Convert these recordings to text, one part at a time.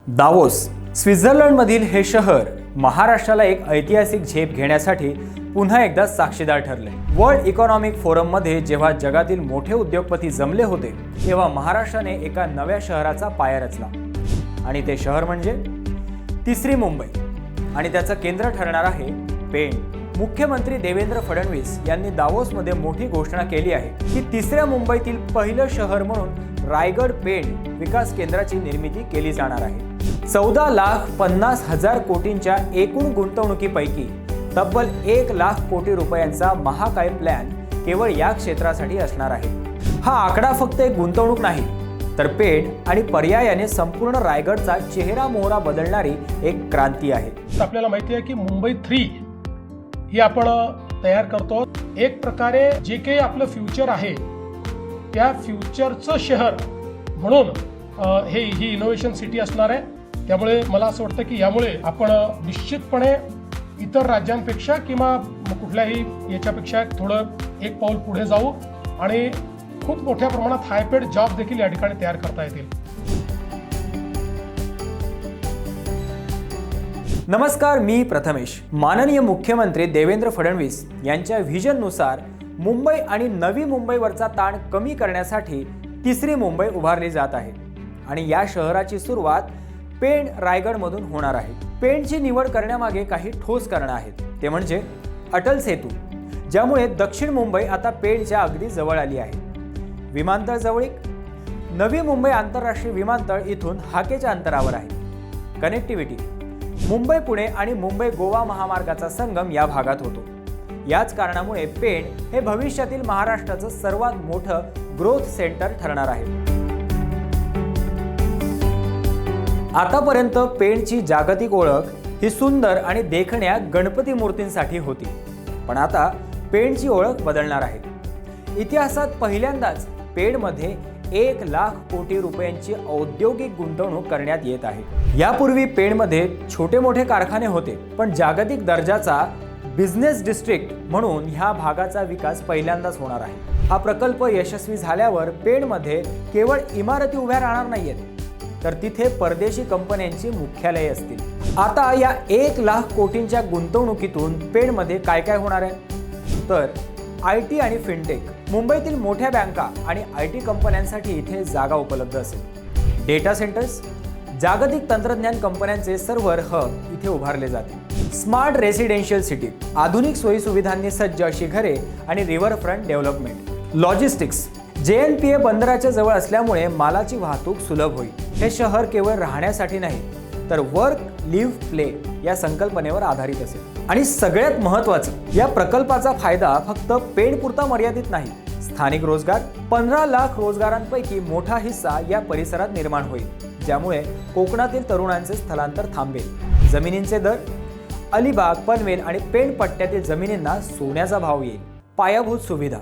Davos स्वित्झर्लंडमधील हे शहर महाराष्ट्राला एक ऐतिहासिक झेप घेण्यासाठी पुन्हा एकदा साक्षीदार ठरले। वर्ल्ड इकॉनॉमिक फोरममध्ये जेव्हा जगातील मोठे उद्योगपती जमले होते तेव्हा महाराष्ट्राने एका नव्या शहराचा पाया रचला आणि ते शहर म्हणजे तिसरी मुंबई आणि त्याचं केंद्र ठरणार आहे पेण। मुख्यमंत्री देवेंद्र फडणवीस यांनी दावोसमध्ये मोठी घोषणा केली आहे की तिसऱ्या मुंबईतील पहिलं शहर म्हणून रायगड पेण विकास केंद्राची निर्मिती केली जाणार आहे। 14,50,000 कोटींच्या एकूण गुंतवणुकीपैकी तब्बल 1 लाख कोटी रुपयांचा महाकाय प्लॅन केवळ या क्षेत्रासाठी असणार आहे। हा आकडा फक्त एक गुंतवणूक नाही तर पेण आणि पर्यायाने संपूर्ण रायगडचा चेहरा मोहरा बदलणारी एक क्रांती आहे। आपल्याला माहिती आहे की मुंबई 3 ही आपण तयार करतो। एक प्रकारे जे काही आपलं फ्युचर आहे त्या फ्युचरचं शहर म्हणून ही इनोव्हेशन सिटी असणार आहे। त्यामुळे मला असं वाटतं की यामुळे आपण निश्चितपणे इतर राज्यांपेक्षा किंवा कुठल्याही याच्यापेक्षा थोडं एक पाऊल पुढे जाऊ आणि खूप मोठ्या प्रमाणात हाय पेड जॉब देखील या ठिकाणी तयार करता येतील। नमस्कार, मी प्रथमेश। माननीय मुख्यमंत्री देवेंद्र फडणवीस यांच्या व्हिजननुसार मुंबई आणि नवी मुंबईवरचा ताण कमी करण्यासाठी तिसरी मुंबई उभारली जात आहे आणि या शहराची सुरुवात पेण रायगडमधून होणार आहे। पेणची निवड करण्यामागे काही ठोस कारणं आहेत, ते म्हणजे अटल सेतू, ज्यामुळे दक्षिण मुंबई आता पेणच्या अगदी जवळ आली आहे। विमानतळ जवळीक, नवी मुंबई आंतरराष्ट्रीय विमानतळ इथून हाकेच्या अंतरावर आहे। कनेक्टिव्हिटी, मुंबई पुणे आणि मुंबई गोवा महामार्गाचा संगम या भागात होतो। याच कारणामुळे पेण हे भविष्यातील महाराष्ट्राचं सर्वात मोठं ग्रोथ सेंटर ठरणार आहे। आतापर्यंत पेणची जागतिक ओळख ही सुंदर आणि देखण्या गणपती मूर्तींसाठी होती, पण आता पेणची ओळख बदलणार आहे। इतिहासात पहिल्यांदाच पेणमध्ये 1 लाख कोटी रुपयांची औद्योगिक गुंतवणूक करण्यात येत आहे। यापूर्वी पेणमध्ये छोटे मोठे कारखाने होते, पण जागतिक दर्जाचा बिझनेस डिस्ट्रिक्ट म्हणून ह्या भागाचा विकास पहिल्यांदाच होणार आहे। हा प्रकल्प यशस्वी झाल्यावर पेणमध्ये केवळ इमारती उभ्या राहणार नाहीयेत, तर तिथे परदेशी कंपन्यांची मुख्यालये असतील। आता या 1 लाख कोटींच्या गुंतवणुकीतून पेणमध्ये काय काय होणार आहे, तर IT आणि फिनटेक, मुंबईतील मोठ्या बँका आणि IT कंपन्यांसाठी इथे जागा उपलब्ध असेल। डेटा सेंटर्स, जागतिक तंत्रज्ञान कंपन्यांचे सर्व्हर हब इथे उभारले जातील। स्मार्ट रेसिडेन्शियल सिटी, आधुनिक सोयीसुविधांनी सज्ज अशी घरे आणि रिव्हरफ्रंट डेव्हलपमेंट। लॉजिस्टिक्स, JNPA बंदराच्या जवळ असल्यामुळे मालाची वाहतूक सुलभ होईल। हे शहर केवळ राहण्यासाठी नाही तर वर्क लिव्ह प्ले या संकल्पनेवर आधारित असेल। आणि सगळ्यात महत्त्वाचं, या प्रकल्पाचा फायदा फक्त पेणपुरता मर्यादित नाही। स्थानिक रोजगार, 15 लाख रोजगारांपैकी मोठा हिस्सा या परिसरात निर्माण होईल, ज्यामुळे कोकणातील तरुणांचे स्थलांतर थांबेल। जमिनींचे दर, अलिबाग, पनवेल आणि पेण पट्ट्यातील जमिनींना सोन्याचा भाव येईल। पायाभूत सुविधा,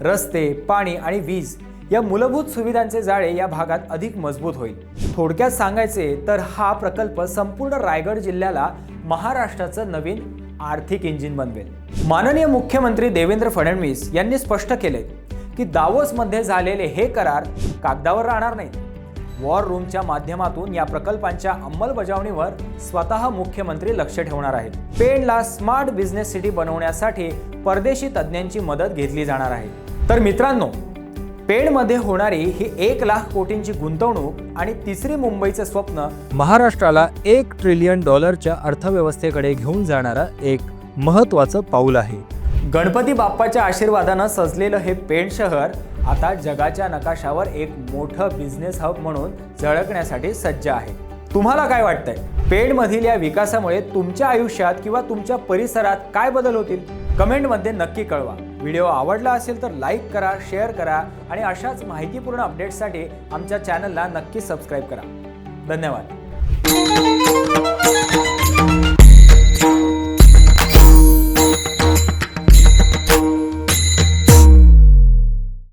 रस्ते, पाणी आणि वीज या मूलभूत सुविधांचे जाळे या भागात अधिक मजबूत होईल। थोडक्यात सांगायचे तर हा प्रकल्प संपूर्ण रायगड जिल्ह्याला महाराष्ट्राचं नवीन आर्थिक इंजिन बनवेल। माननीय मुख्यमंत्री देवेंद्र फडणवीस यांनी स्पष्ट केले की दावोसमध्ये झालेले हे करार कागदावर राहणार नाहीत। वॉर रूमच्या माध्यमातून या प्रकल्पांच्या अंमलबजावणीवर स्वतः मुख्यमंत्री लक्ष ठेवणार आहेत। पेणला स्मार्ट बिझनेस सिटी बनवण्यासाठी परदेशी तज्ज्ञांची मदत घेतली जाणार आहे। तर मित्रांनो, पेणमध्ये होणारी ही 1 लाख कोटींची गुंतवणूक आणि तिसरी मुंबईचं स्वप्न महाराष्ट्राला $1 ट्रिलियन अर्थव्यवस्थेकडे घेऊन जाणारा एक महत्त्वाचं पाऊल आहे। गणपती बाप्पाच्या आशीर्वादानं सजलेलं हे पेण शहर आता जगाच्या नकाशावर एक मोठं बिझनेस हब म्हणून झळकण्यासाठी सज्ज आहे। तुम्हाला काय वाटतंय? पेणमधील या विकासामुळे तुमच्या आयुष्यात किंवा तुमच्या परिसरात काय बदल होतील? कमेंटमध्ये नक्की कळवा। व्हिडिओ आवडला असेल तर लाईक करा, शेअर करा आणि अशाच माहितीपूर्ण अपडेट्ससाठी आमच्या चॅनलला नक्की सबस्क्राईब करा। धन्यवाद।